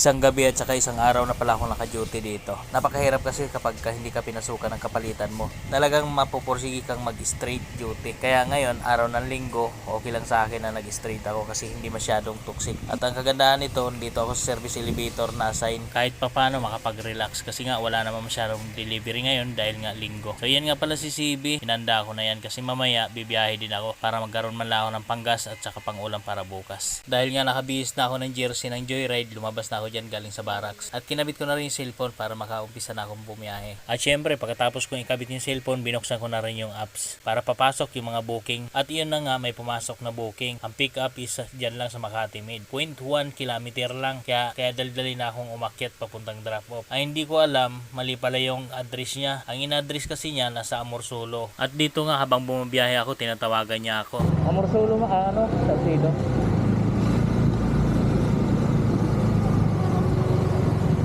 isang gabi at saka isang araw na pala ako naka-duty dito. Napakahirap kasi kapag hindi ka pinasukan ng kapalitan mo. Talagang mapupursigi kang mag-straight duty. Kaya ngayon, araw ng linggo, okay lang sa akin na nag-straight ako kasi hindi masyadong toxic. At ang kagandahan nito, dito ako sa service elevator na assign kahit papano makapag-relax kasi nga wala naman masyadong delivery ngayon dahil nga linggo. So yan nga pala si CB, hinanda ko na yan kasi mamaya bibiyahe din ako para magkaroon man lang ako ng panggas at saka pang-ulam para bukas. Dahil nga nakabihis na ako ng jersey ng Joyride, lumabas na ako dyan galing sa barracks. At kinabit ko na rin yung cellphone para makaumpisa na akong bumiyahe. At syempre, pagkatapos kong ikabit yung cellphone, binuksan ko na rin yung apps para papasok yung mga booking. At iyon na nga, may pumasok na booking. Ang pick up is dyan lang sa Makati Mid. 0.1 kilometer lang. Kaya daldali na akong umakyat papuntang drop off. Ay hindi ko alam, mali pala yung address niya. Ang in-address kasi niya nasa Amorsolo. At dito nga habang bumabiyahe ako, tinatawagan niya ako. Amorsolo Salcedo.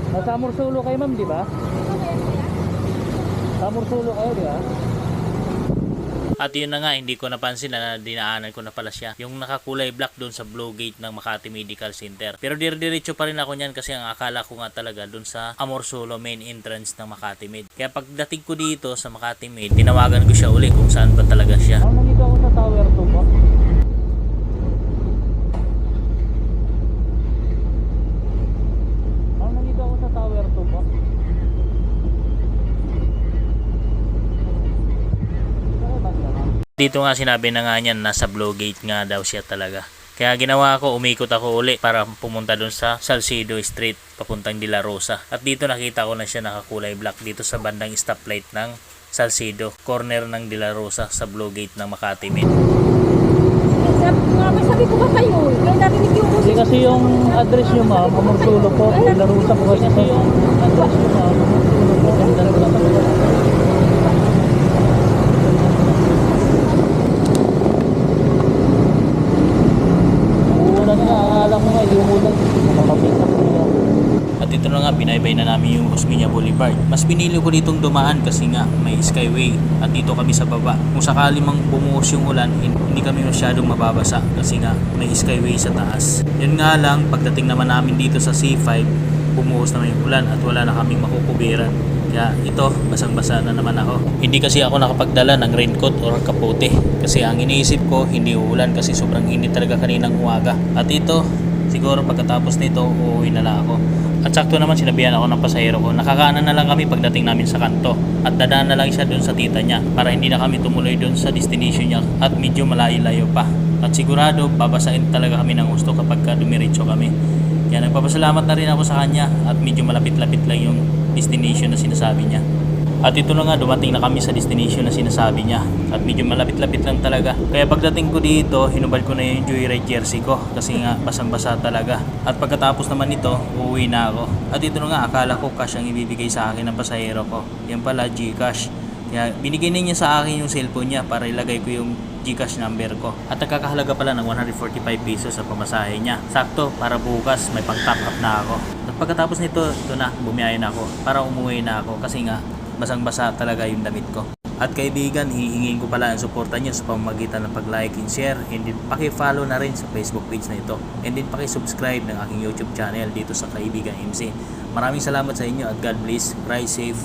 Nasa Amorsolo kayo ma'am, di ba? Sa Amorsolo kayo, di ba? At yun na nga, hindi ko napansin na dinaanan ko na pala siya. Yung nakakulay black doon sa Blue Gate ng Makati Medical Center. Pero diretso pa rin ako niyan kasi ang akala ko nga talaga doon sa Amorsolo main entrance ng Makati Med. Kaya pagdating ko dito sa Makati Med, tinawagan ko siya uli kung saan ba talaga siya. Nandito ako sa Tower 2 ba? Nandito ako sa Tower 2 ba? Dito nga sinabi na nga niyan, nasa Blue Gate nga daw siya talaga. Kaya ginawa ko, umikot ako uli para pumunta doon sa Salcedo Street papuntang De La Rosa. At dito nakita ko na siya nakakulay black dito sa bandang stoplight ng Salcedo, corner ng De La Rosa sa Blue Gate ng Makati Med. Sabi ko ba kayo? Kaya narinig yung Hindi kasi yung address nyo ma'am, Amorsolo po, De La Rosa po kasi yung address nyo ma'am, Amorsolo po, At ito na nga, binaybay na namin yung Osmeña Boulevard. Mas pinili ko ditong dumaan kasi nga may skyway at dito kami sa baba. Kung sakali mang bumuhos yung ulan, hindi kami masyadong mababasa kasi nga may skyway sa taas. Yun nga lang, pagdating naman namin dito sa C5, bumuhos naman yung ulan at wala na kaming makukubiran. Kaya ito, basang-basa na naman ako. Hindi kasi ako nakapagdala ng raincoat or kapote kasi ang iniisip ko hindi uulan kasi sobrang init talaga kaninang umaga. At ito, siguro pagkatapos nito uuwi na lang ako. At sakto naman sinabihan ako ng pasahero ko, nakakaanan na lang kami pagdating namin sa kanto at dadaan na lang siya doon sa tita niya para hindi na kami tumuloy doon sa destination niya at medyo malayo-layo pa. At sigurado babasain talaga kami ng gusto kapag dumiretso kami. Kaya nagpapasalamat na rin ako sa kanya at medyo malapit-lapit lang yung destination na sinasabi niya. At ito na nga, dumating na kami sa destination na sinasabi niya at medyo malapit-lapit lang talaga. Kaya pagdating ko dito, hinubad ko na yung Joyride jersey ko kasi nga basang-basa talaga. At pagkatapos naman nito, uuwi na ako. At ito na nga, akala ko cash ang ibibigay sa akin ng pasahero ko. Yan pala, GCash. Kaya binigay na niya sa akin yung cellphone niya para ilagay ko yung GCash number ko. At nagkakahalaga pala ng 145 pesos sa pamasahe niya. Sakto, para bukas may pang top up na ako. At pagkatapos nito, ito na, bumiyahe na ako para umuwi na ako kasi nga basang-basa talaga yung damit ko. At kaibigan, hihingin ko pala ang suporta nyo sa pamamagitan ng pag-like and share, and din paki-follow na rin sa Facebook page na ito, and din paki-subscribe ng aking YouTube channel dito sa Kaibigan MC. Maraming salamat sa inyo at God bless. Ride safe.